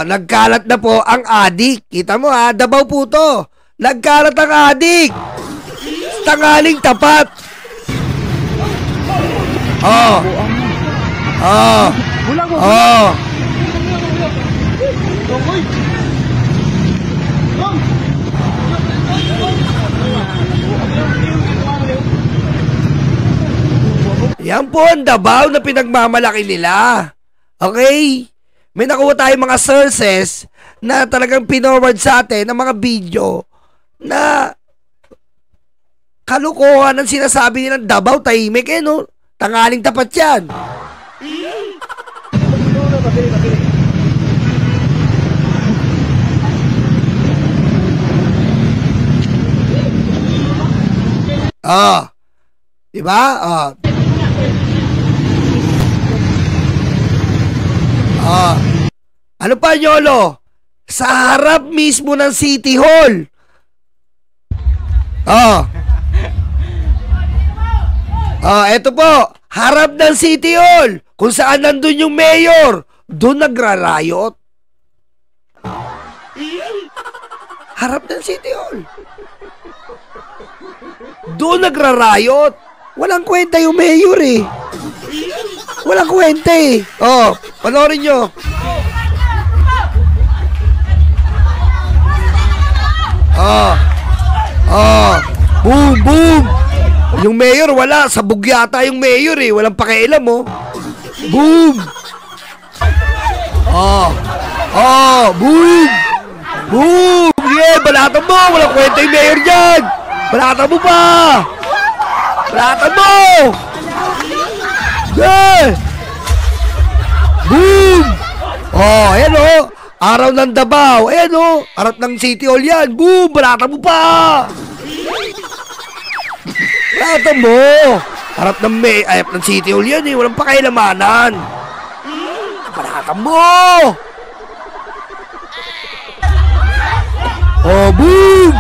Nagkalat na po ang adik. Kita mo ha, Davao po to. Nagkalat ang adik. Tanghaling tapat. Yan po ang Davao na pinagmamalaki nila. Okay? May nakuha tayong mga sources na talagang pinorward sa atin ng mga video na kalukuhan ang sinasabi nilang Davao, tahimik eh, no? Tanghaling tapat yan. Diba? Ano pa, Yolo? Sa harap mismo ng City Hall. Eto po, harap ng City Hall, kung saan nandun yung mayor, doon nagrarayot. Harap ng City Hall. Doon nagrarayot. Walang kwenta yung mayor eh. Walang kwenta eh. Panoorin nyo. Boom, boom. Yung mayor wala, sabog yata yung mayor eh. Walang pakialam oh. Boom. Boom. Boom. Yeah, balatan mo. Walang kwenta yung mayor dyan. Balatan mo pa. Balatan mo. Yeah. Boom. Ayan oh. Araw ng Davao. Ayan oh. Harap ng City Hall yan. Boom. Balatan mo pa. Balatan mo. Harap ng City Hall yan eh. Walang pakialamanan. Balatan mo. Boom.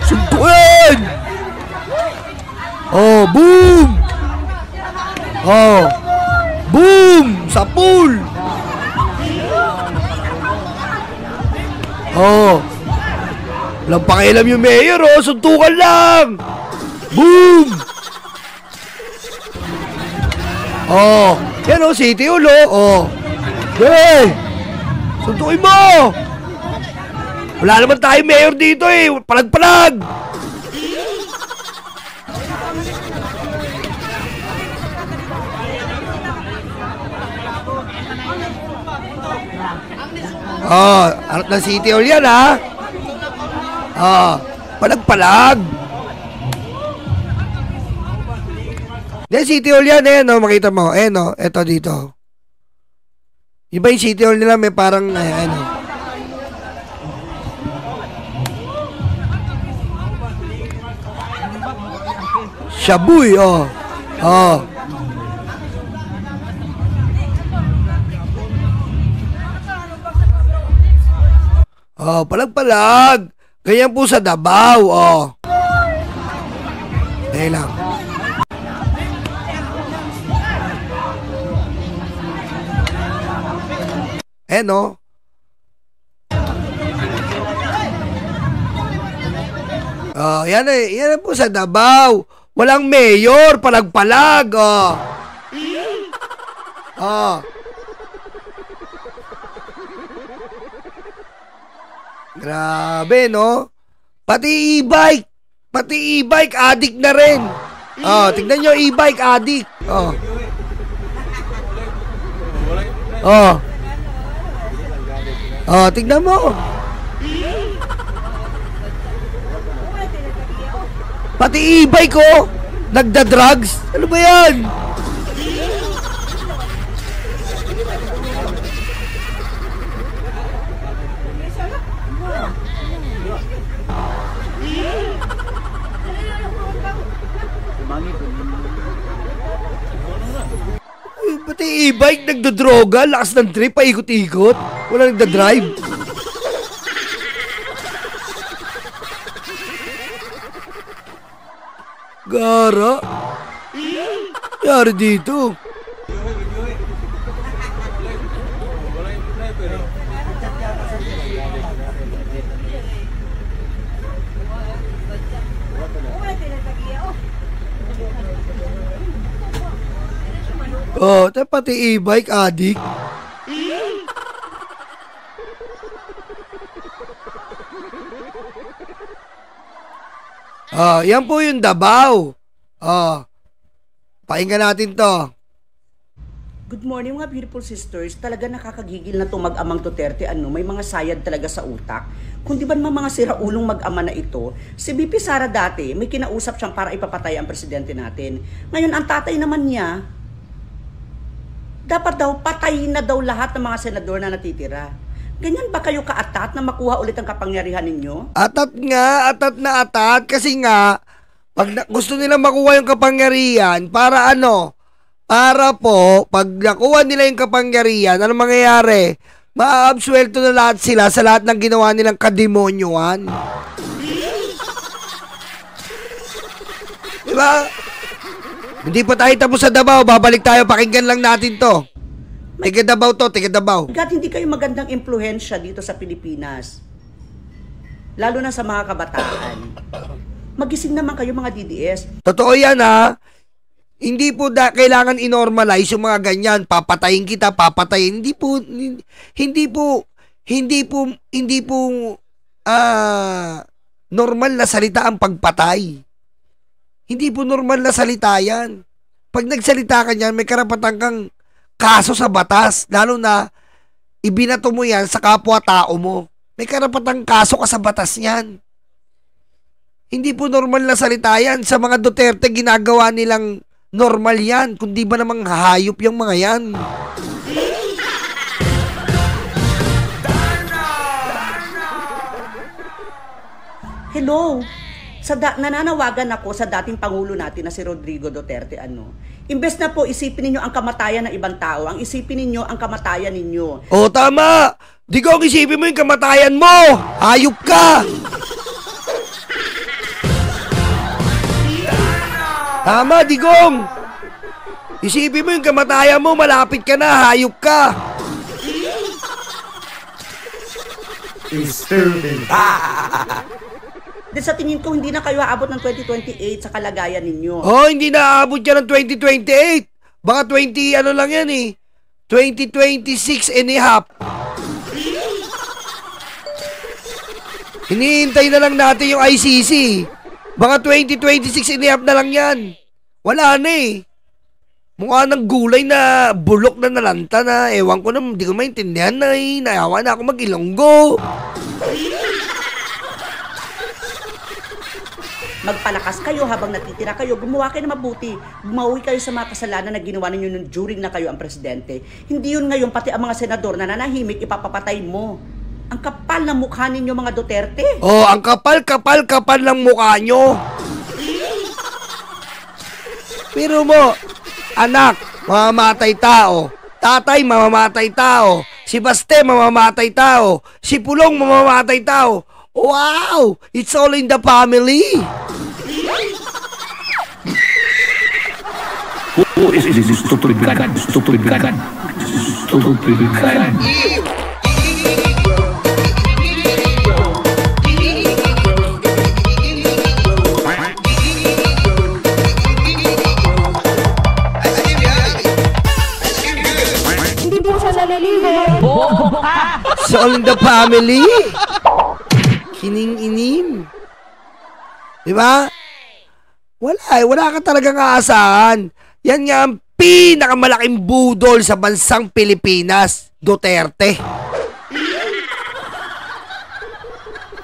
Suntuin. Boom. Boom. Sa pool. Walang pakialam yung mayor oh. Suntukan lang. Boom. Yan oh, City Hall oh. Hey. Suntukin mo. Wala naman tayo mayor dito eh. Palag-palag. Harap ng City Hall yan ha. Palag-palag. Yan City Hall yan eh, no? Makita mo, no? Eto dito. Iba yung City Hall nila, may parang, ano. Shabuy, palag-palag. Ganyan po sa Davao, Dahil lang. No? Yan po sa Davao. Walang mayor, palag-palag, Grabe, no? Pati e-bike, addict na rin. Tignan nyo, e-bike, addict. Tignan mo. Pati e-bike ko, nagda-drugs. Ano ba yan? Pati e-bike, nagdodroga, lakas ng trip, paikot-ikot. Wala nagdadrive. Gara. Yari dito. Oh, pati e-bike addict. Yan po yung Davao. Pakinggan natin to. Good morning mga beautiful sisters. Talaga nakakagigil na itong mag-amang Duterte. May mga sayad talaga sa utak. Kung di ba naman mga siraulong mag-ama na ito, si BP Sara dati, may kinausap siyang para ipapatay ang presidente natin. Ngayon, ang tatay naman niya, dapat daw patayin na daw lahat ng mga senador na natitira. Ganyan ba kayo kaatat na makuha ulit ang kapangyarihan ninyo? Atat nga, atat na atat. Kasi nga, pag gusto nila makuha yung kapangyarihan, para ano? Para po, pag nakuha nila yung kapangyarihan, ano mangyayari? Maaabsuelto na lahat sila sa lahat ng ginawa nilang kademonyohan. Diba? Hindi pa tayo tapos sa Davao, babalik tayo, pakinggan lang natin to. Tiga Davao to, tiga Davao. Hindi kayo magandang impluhensya dito sa Pilipinas. Lalo na sa mga kabataan. Magising naman kayo mga DDS. Totoo yan ha. Hindi po kailangan i-normalize yung mga ganyan. Papatayin kita, papatayin. Hindi po normal na salita ang pagpatay. Hindi po normal na salita yan. Pag nagsalita ka niyan, may karapatan kang kaso sa batas. Lalo na, ibinato mo yan sa kapwa-tao mo. May karapatan kaso ka sa batas niyan. Hindi po normal na salita yan. Sa mga Duterte, ginagawa nilang normal yan. Kundi ba namang hayop yung mga yan? Hello? Nananawagan ako sa dating Pangulo natin na si Rodrigo Duterte. Imbes na po isipin ninyo ang kamatayan ng ibang tao, ang isipin ninyo ang kamatayan ninyo. Oh, tama! Digong, isipin mo yung kamatayan mo! Hayop ka! Tama, Digong! Isipin mo yung kamatayan mo, malapit ka na, hayop ka! Disturbing. Sa tingin ko, hindi na kayo aabot ng 2028 sa kalagayan ninyo. Oh, hindi na aabot yan ng 2028. Baka 20, ano lang yan eh. 2026 and a half. Hinihintay na lang natin yung ICC. Baka 2026 and a half na lang yan. Wala na eh. Mukha ng gulay na bulok na nalanta na. Ewan ko na, hindi ko maintindihan na eh. Nayawa na ako mag-Ilonggo. Magpalakas kayo habang natitira kayo. Gumawa kayo na mabuti. Bumawi kayo sa mga kasalanan na ginawa ninyo nung during na kayo ang presidente. Hindi yun ngayon, pati ang mga senador na nanahimik, ipapapatay mo. Ang kapal ng mukha ninyo mga Duterte. Oh, ang kapal ng mukha nyo. Pero mo, anak, mamamatay tao. Tatay, mamamatay tao. Si Baste, mamamatay tao. Si Pulong, mamamatay tao. Wow! It's all in the family. Who is this stupid God? Stupid God? Stupid God? Hindi po siya naliligo. Bobo ka! It's all in the family. Kining-inim. Diba? Wala ka talagang aasahan. Yan nga ang pinakamalaking budol sa bansang Pilipinas, Duterte.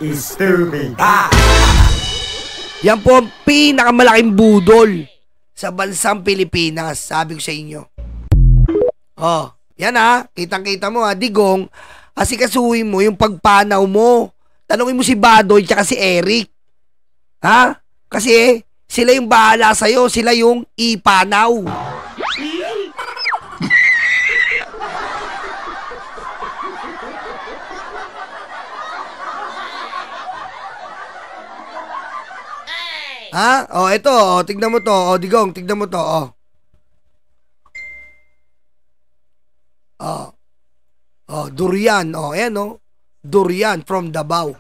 Disturbing. Yan po ang pinakamalaking budol sa bansang Pilipinas, sabi ko sa inyo. Oh, yan ha, kitang-kita mo ha, Digong, asikasuhin mo yung pagpanaw mo. Tanungin mo si Badoy tsaka si Eric. Ha? Kasi sila yung bahala sa'yo. Sila yung ipanaw. Ha? Oh, ito. Oh, tignan mo to. Oh, Digong, tignan mo to. Oh. Oh. Oh, durian. Oh, ayan oh. Durian from Davao.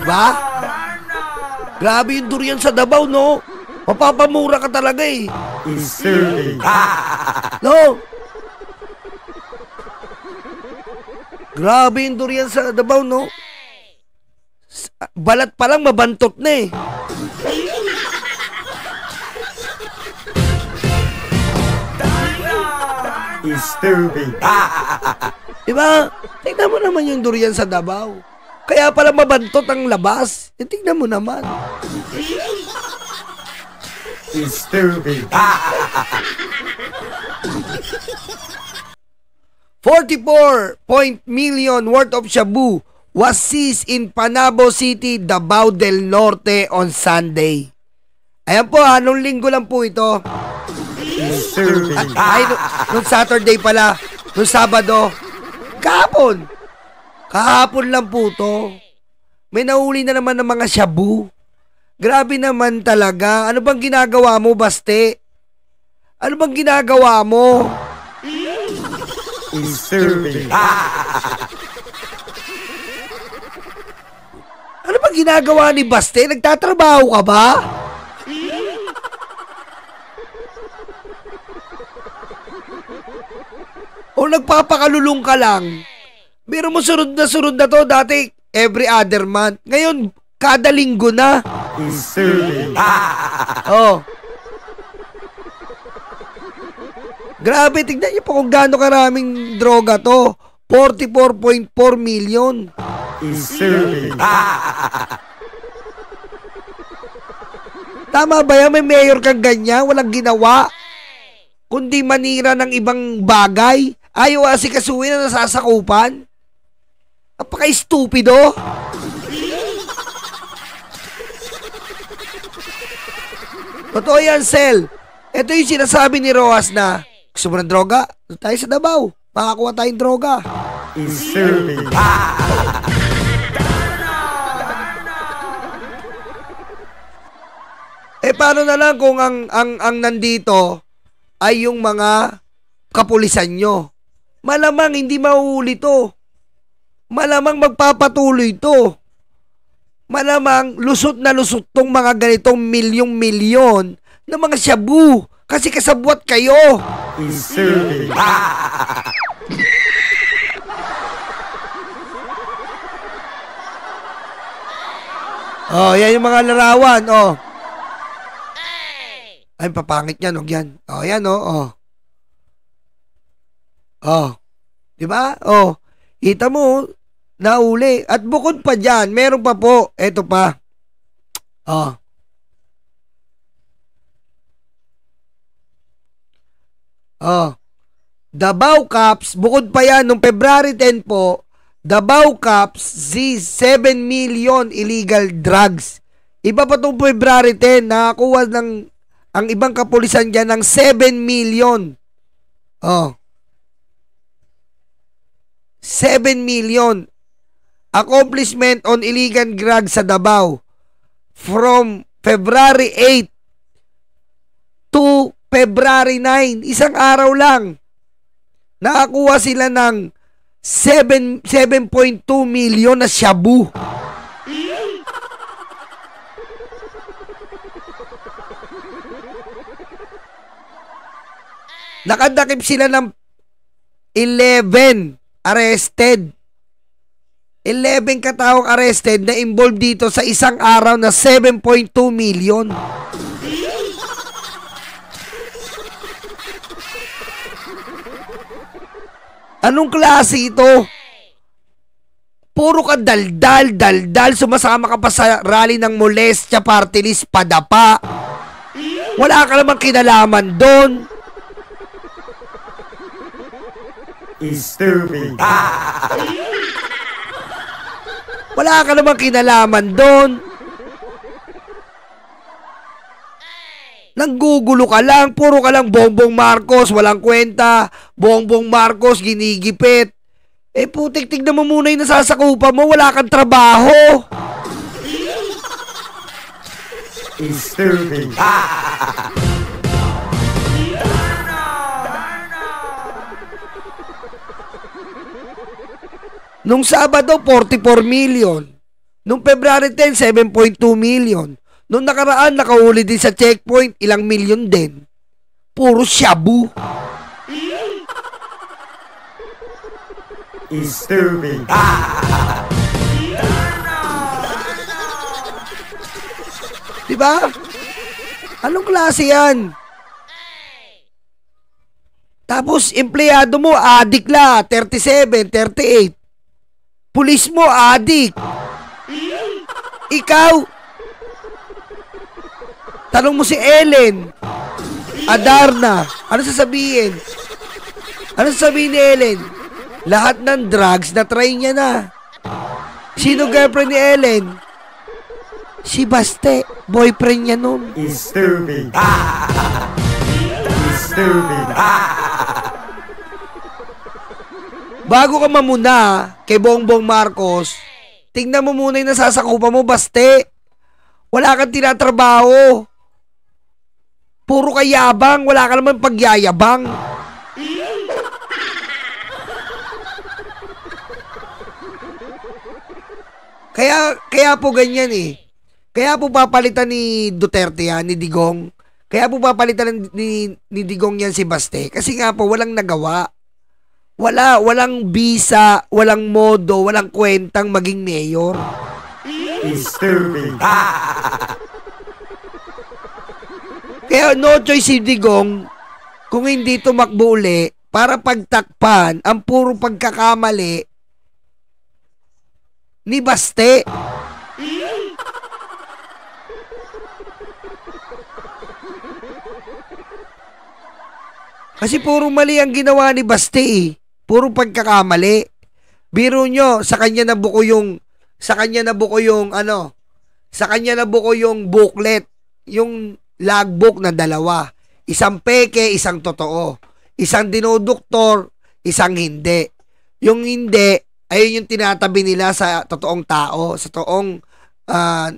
Ba? Grabe yung durian sa Davao, no? Mapapamura ka talaga eh. No? Grabe yung durian sa Davao, no? Balat pa lang mabantot na eh. Diba? Tignan mo naman yung durian sa Davao. Kaya pala mabantot ang labas. E, tignan mo naman. 44 million worth of shabu was seized in Panabo City, Davao del Norte on Sunday. Ayan po, nung linggo lang po ito. Ay, nung Saturday pala. Nung Sabado. Kahapon. Kahapon lang po to. May nahuli na naman ng mga shabu. Grabe naman talaga. Ano bang ginagawa mo, Baste? Ano bang ginagawa mo? Ano bang ginagawa ni Baste? Nagtatrabaho ka ba? O nagpapakalulong ka lang? Pero mo sunod na to dati every other month. Ngayon, kada linggo na. Oh. Grabe, tignan niyo po kung gaano karaming droga to. 44.4 million. Tama ba yan? May mayor kang ganyan? Walang ginawa? Kundi manira ng ibang bagay? Ayaw asikasuhin na nasasakupan? Napaka-stupido. Totoo yan, Sel. Ito yung sinasabi ni Rojas na gusto mo ng droga? Doon tayo sa Davao. Makakuha tayong droga. Paano na lang kung ang nandito ay yung mga kapulisan nyo? Malamang hindi mauuli to. Malamang magpapatuloy to. Malamang lusot na lusot tong mga ganitong milyong-milyon na mga shabu. Kasi kasabwat kayo. Oh, yan yung mga larawan. Oh. Ay, papangit yan. Huwag yan. Oh, yan oh. Oh. Diba? Oh. Kita mo, nauli. At bukod pa dyan, meron pa po. Eto pa. Oh. Oh. Davao Cops, bukod pa yan, nung February 10 po, Davao Cops seized 7 million illegal drugs. Iba pa itong February 10, nakakuha ng ang ibang kapulisan dyan ng 7 million. Oh. 7 million. Accomplishment on illegal drugs sa Davao. From February 8 to February 9. Isang araw lang. Nakakuha sila ng 7.2 million na shabu. Nakadakip sila ng 11 arrested. 11 kataong arrested na involved dito sa isang araw na 7.2 million. Anong klase ito? Puro ka daldal, sumasama ka pa sa rally ng molestya, party list, padapa. Wala ka namang kinalaman doon. Stupid. Wala ka namang kinalaman doon. Nanggugulo ka lang, puro ka lang Bongbong Marcos, walang kwenta. Bongbong Marcos, ginigipit. Putik, tignan mo muna yung nasasakupan mo. Wala kang trabaho. Disturbing. Nung Sabado, 44 million. Nung February 10, 7.2 million. Nung nakaraan, nakahuli din sa checkpoint, ilang milyon din. Puro shabu. Disturbing. Diba? Anong klase yan? Tapos, empleyado mo, adik la, 37, 38. Pulis mo, adik. Ikaw, tanong mo si Ellen, Adarna, ano sasabihin? Ano sasabihin ni Ellen? Lahat ng drugs na try niya na. Sino girlfriend ni Ellen? Si Baste, boyfriend niya nun. Disturbing. Disturbing. Bago ka mamuna kay Bongbong Marcos, tingnan mo muna yung nasasakupan mo, Baste. Wala kang tinatrabaho. Puro kayabang, wala ka naman pagyayabang. Kaya po ganyan eh. Kaya po papalitan ni Duterte yan, ni Digong. Kaya po papalitan ni Digong yan si Baste. Kasi nga po, walang nagawa. Walang visa, walang modo, walang kwentang maging mayor. Disturbing. Kaya no choice si Digong kung hindi tumakbo uli para pagtakpan ang puro pagkakamali ni Baste. Kasi puro mali ang ginawa ni Baste eh. Puro pagkakamali. Biro nyo, sa kanya nabuko yung booklet, yung logbook na dalawa. Isang peke, isang totoo. Isang dinodoktor, isang hindi. Yung hindi, ayun yung tinatabi nila sa totoong tao, sa totoong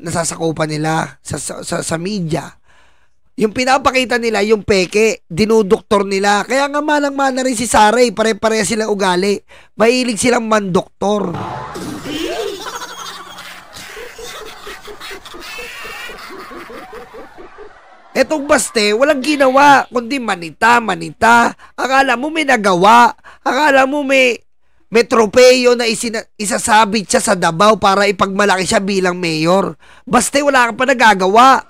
nasasakupan nila sa media. Yung pinapakita nila, yung peke, dinudoktor nila. Kaya nga manang-mana rin si Saray, pare-pareha silang ugali. Mahilig silang mandoktor. Etong Baste, walang ginawa, kundi manita. Akala mo may nagawa. Akala mo may tropeyo na isasabit siya sa Davao para ipagmalaki siya bilang mayor. Baste, wala ka pa nagagawa.